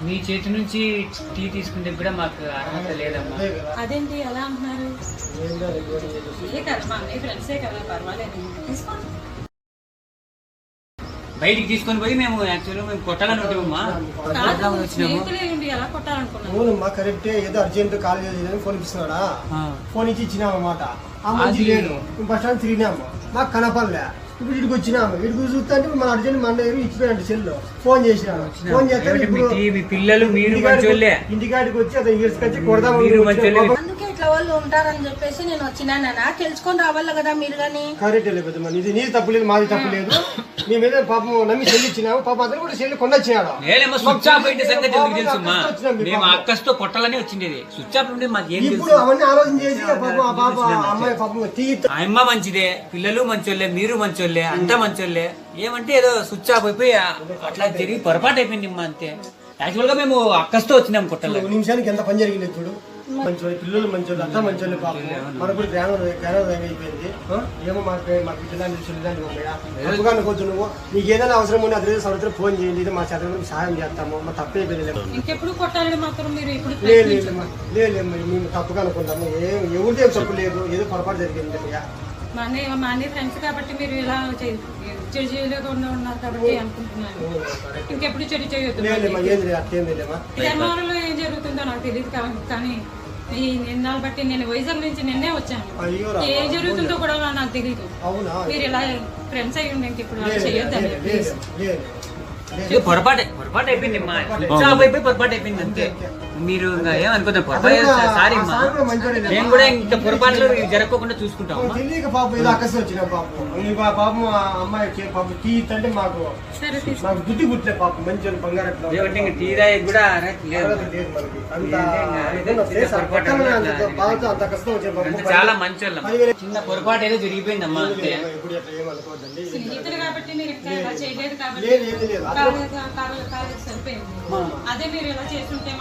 మీ చేతి నుంచి టీ తీసుకుంటే కూడా మాకు అర్హత లేదమ్మా. అదేంటి ఎలా అంటున్నారు? ఏ కదా మీ ఫ్రెండ్సే కదా, పర్వాలేదు తీసుకోండి. బయటికి తీసుకొని పోయి మేము యాక్చువల్గా మేము కొట్టాలని ఉంటామమ్మా. స్నేహితులేండి ఎలా కొట్టాలనుకున్నాను? కరెక్టే, ఏదో అర్జెంట్ కాల్ చేసి ఫోన్ ఇస్తున్నాడా, ఫోన్ ఇచ్చి ఇచ్చినామన్నమాట. మంచి లేదు, బస్ స్టాండ్ తిరిగినాము, మాకు కనపడలే. ఇప్పుడు ఇటుకు వచ్చినాము, ఇటుకు చూస్తా అంటే మన అర్జెంట్ మన దగ్గర ఇచ్చిపోయాడు సెల్. ఫోన్ చేసినాను, ఫోన్ చేస్తే పిల్లలు మీరు ఇంటికాడికి వచ్చి అతను ఇసుకొచ్చి కొడదాం. అందుకే ఇట్లా వాళ్ళు ఉంటారని చెప్పేసి నేను వచ్చినానా, తెలుసుకొని రావాలి కదా మీరు కానీ. కరెక్ట్ లేదు, ఇది నీది తప్పు లేదు, మాది తప్పు లేదు. మీ మీద పాపం నమ్మి చెల్లి ఇచ్చినాము, పాపం అతను కూడా చెల్లి కొండొచ్చినాడు. స్విచ్ ఆఫ్ అయితే సంగతి తెలుసమ్మా, మేము అక్కస్తో కొట్టాలని వచ్చింది. స్విచ్ ఆఫ్ ఉంటే మాకు ఏం ఇప్పుడు అవన్నీ ఆలోచన చేసి పాపం ఆ పాప అమ్మాయి పాపం అమ్మ మంచిదే, పిల్లలు మంచోళ్ళే, మీరు మంచోళ్ళే, అంతా మంచోళ్ళే. ఏమంటే ఏదో స్విచ్ ఆఫ్ అయిపోయి అట్లా జరిగి పొరపాటు అయిపోయింది అమ్మా, అంతే. యాక్చువల్ గా మేము అక్కస్తో వచ్చినాం కొట్టాలి. నిమిషానికి ఎంత పని జరిగింది చూడు. మంచోళ్ళు, పిల్లలు మంచోళ్ళు, అంతా మంచోళ్ళు. పాపం మనకు కూడా జ్ఞానోదయం అయిపోయింది. ఏమో మాకు పిల్లలు తప్పుగా అనుకోవచ్చు. నువ్వు నీకు ఏదైనా అవసరం ఉంటే అదే సంవత్సరం ఫోన్ చేయండి, ఇది మా చదువు సహాయం చేస్తాము. మా తప్పే ఇంకెప్పుడు కొట్టాలని మాత్రం మీరు ఇప్పుడు లేదు, మేము తప్పుగా అనుకుంటాము. ఎవరిదే తప్పు లేదు, ఏదో పొరపాటు జరిగింది. మా అన్ని ఫ్రెండ్స్ కాబట్టి మీరు ఇలా చెడు చేయలేకుండా ఉన్నారు కాబట్టి అనుకుంటున్నాను. ఇంకెప్పుడు చెడు చేయొద్దు. ధర్మవరంలో ఏం జరుగుతుందో నాకు తెలియదు కానీ ఈ నిన్నాళ్ళు బట్టి నేను వైజాగ్ నుంచి నిన్నే వచ్చాను. ఏం జరుగుతుందో కూడా నాకు తెలియదు. మీరు ఇలా ఫ్రెండ్స్ అయ్యి ఉండే ఇంకెప్పుడు అలా చేయొద్దండి ప్లీజ్. పొరపాటు అయిపోయింది అమ్మా, పొరపాటు అయిపోయింది అంతే. మీరు ఏమనుకుంటాం, పొరపాటు సారీ అమ్మా. మేము కూడా ఇంకా పొరపాట్లు జరగకుండా చూసుకుంటాం. తెలియక పాపం ఏదో అక్కసి వచ్చిన పాపం అమ్మాయి పాపం టీ అంటే మాకు బుద్ధి పుట్టిన పాపం మంచి బంగారం టీ దాయి కూడా చాలా మంచి వాళ్ళం. చిన్న పొరపాటు ఏదో జరిగిపోయిందమ్మా అంతే. స్నేహితులు కాబట్టి మీరు ఇంకా ఇలా చేయలేదు కాబట్టి సరిపోయింది. అదే మీరు ఇలా చేస్తుంటే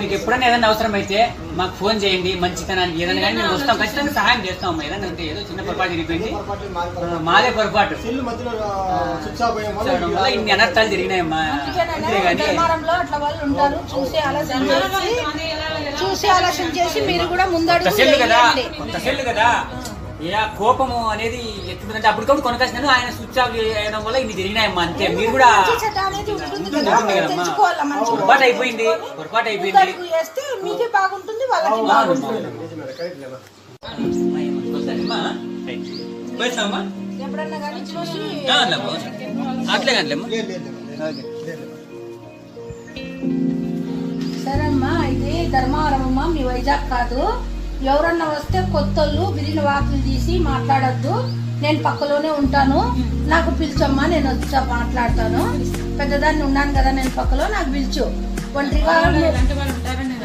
మీకు ఎప్పుడైనా ఏదైనా అవసరం అయితే మాకు ఫోన్ చేయండి, మంచితనానికి ఏదైనా కానీ మేము వస్తాం, ఖచ్చితంగా సహాయం చేస్తాం. ఏదైనా అంటే ఏదో చిన్న పొరపాటు జరిగిపోయింది, మాదే పొరపాటు వల్ల ఇన్ని అనర్థాలు జరిగినాయమ్మా. కొత్త సెల్లు కదా, కోపము అనేది ఎత్తుందంటే అప్పటికప్పుడు కొనకాల్సిన ఆయన స్విచ్ ఆఫ్ చేయడం వల్ల ఇన్ని జరిగినాయమ్మా అంతే. మీరు కూడా పొరపాటు అయిపోయింది. అట్లే కానిలేమ్మా. సరే అమ్మా, ఇది ధర్మవరం అమ్మా, మీ వైజాగ్ కాదు. ఎవరన్నా వస్తే కొత్తోళ్ళు బిరిన వాకులు తీసి మాట్లాడొద్దు. నేను పక్కలోనే ఉంటాను, నాకు పిలిచమ్మా, నేను వచ్చా మాట్లాడతాను. పెద్దదాన్ని ఉన్నాను కదా నేను పక్కలో, నాకు పిలిచు. ఒంటరిగా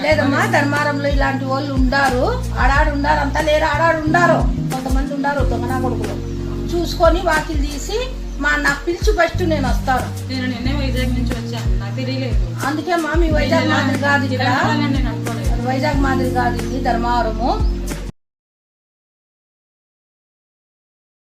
లేదమ్మా, ధర్మారంలో ఇలాంటి వాళ్ళు ఉండారు. ఆడాడు ఉండారు, అంతా లేరు, ఆడాడు ఉండారు, కొంతమంది ఉండారు దొంగనా కొడుకులు. చూసుకొని వాకిలు తీసి నాకు పిలిచి ఫస్ట్ నేను వస్తాను. నేను నిన్నే వైజాగ్ నుంచి వచ్చాను, నాకు తెలియలేదు. అందుకే మా మీ వైజాగ్ మాదిరి కాదు, ఇక్కడ వైజాగ్ మాదిరి కాదు, ఇది ధర్మవరము.